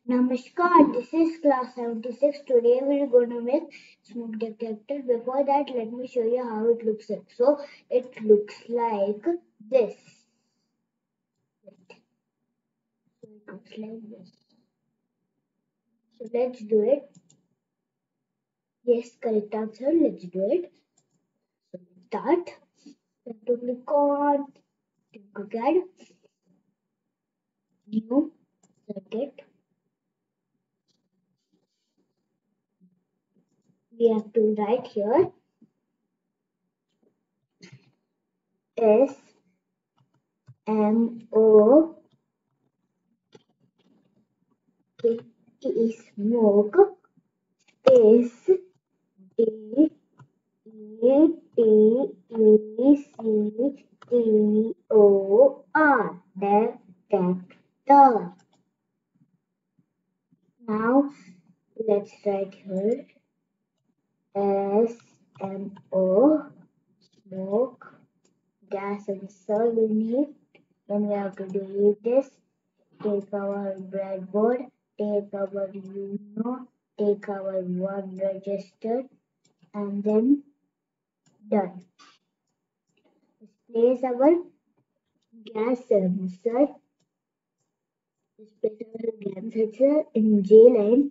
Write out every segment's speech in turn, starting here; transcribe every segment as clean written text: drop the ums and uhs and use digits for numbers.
Namaskar, this is class 76. Today we're going to make smoke detector. Before that, let me show you how it looks like. So, it looks like this. So, it looks like this. So, let's do it. Yes, correct answer. Let's do it. So, start. We have to click on add new circuit. We have to write here S M O K E smoke space D Detector. Detector. Now let's write here SMO, smoke, gas sensor we need. Then we have to delete this. Take our breadboard, take our Uno, take our one register, and then done. Place our gas sensor. Place our gas sensor in J line,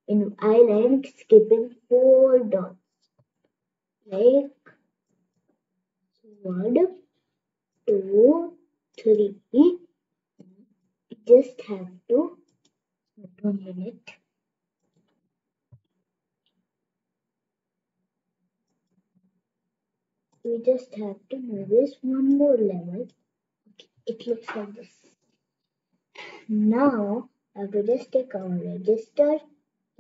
in I line, skipping 4 dots. Like 1, 2, 3. You just have to 1 minute. We just have to move this one more level. Okay, it looks like this. Now I have to just take our register,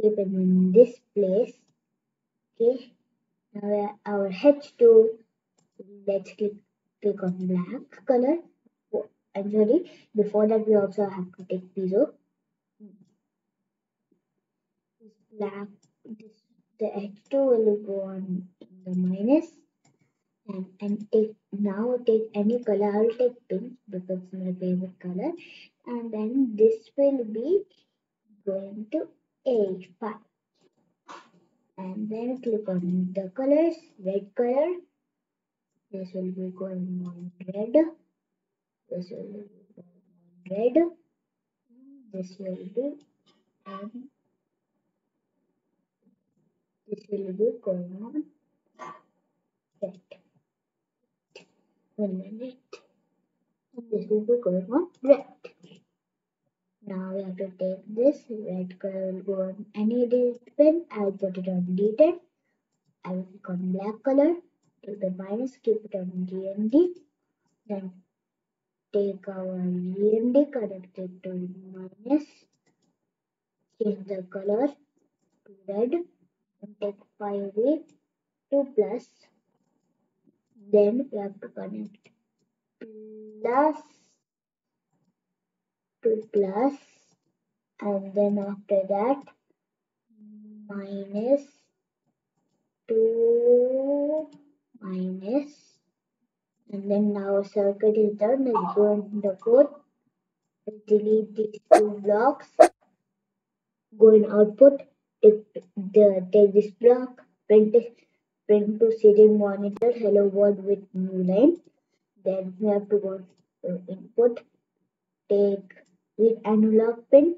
keep it in this place. Okay. Now our H2, let's click on black color. Oh, I'm sorry. Before that, we also have to take piezo. This black, the H2 will go on the minus, and take any color. I will take pink because it's my favorite color, and then this will be going to A5. And then click on the colors, red color. This will be going on red. This will be going on red. This will be and this will be going on red. 1 minute. And this will be going on red. Now we have to take this red color will go on any edit pen. I'll put it on deleted. I will click on black color. Take the minus, keep it on GND. Then take our GND, connect it to minus. Change the color to red and take 5 to plus. Then we have to connect plus to plus, and then after that minus to minus, and then now circuit is done. Let's go in the code. Let's delete these 2 blocks. Go in output. Take this block. Print to serial monitor. Hello world with new line. Then we have to go input. Take read analog pin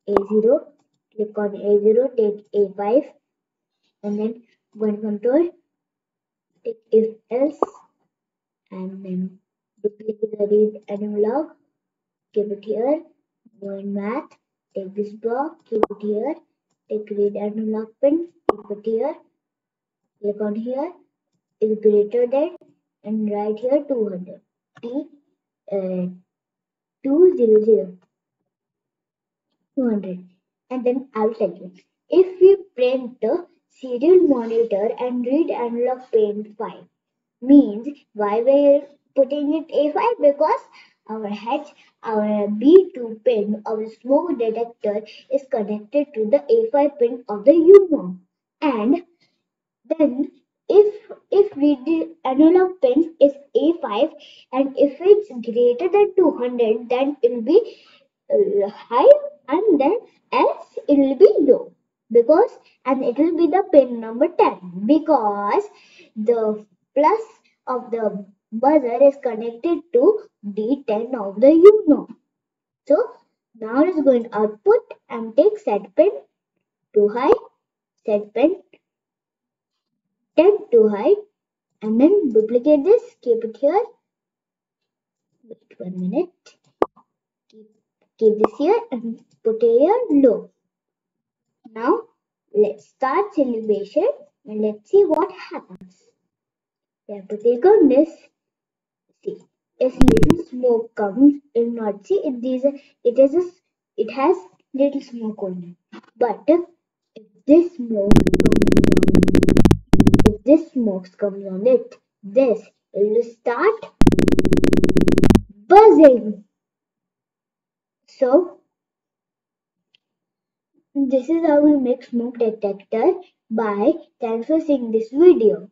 A0. Click on A0. Take A5, and then go in control. Take if else, and then duplicate the read analog. Keep it here. Go in math. Take this block. Keep it here. Take read analog pin. Keep it here. Click on here. Is greater than, and write here 200. T 200. 200. And then I'll tell you. If we print the serial monitor and read analog pin 5, means why we're putting it A5? Because our B2 pin of the smoke detector is connected to the A5 pin of the UNO. And then if the analog pin is A5, and if it's greater than 200, then it will be high, and then else it will be low because, and it will be the pin number 10 because the plus of the buzzer is connected to D10 of the UNO. So now it is going to output and take set pin to high, set pin 10 to high, and then duplicate this, keep it here. Wait 1 minute. Keep this here and put it here low. Now let's start celebration and let's see what happens. You have to click on this. See, if little smoke comes, it not see it is it has little smoke only. But if this smoke if this smoke comes on it, this it will start buzzing. So this is how we make smoke detector by thanks for seeing this video.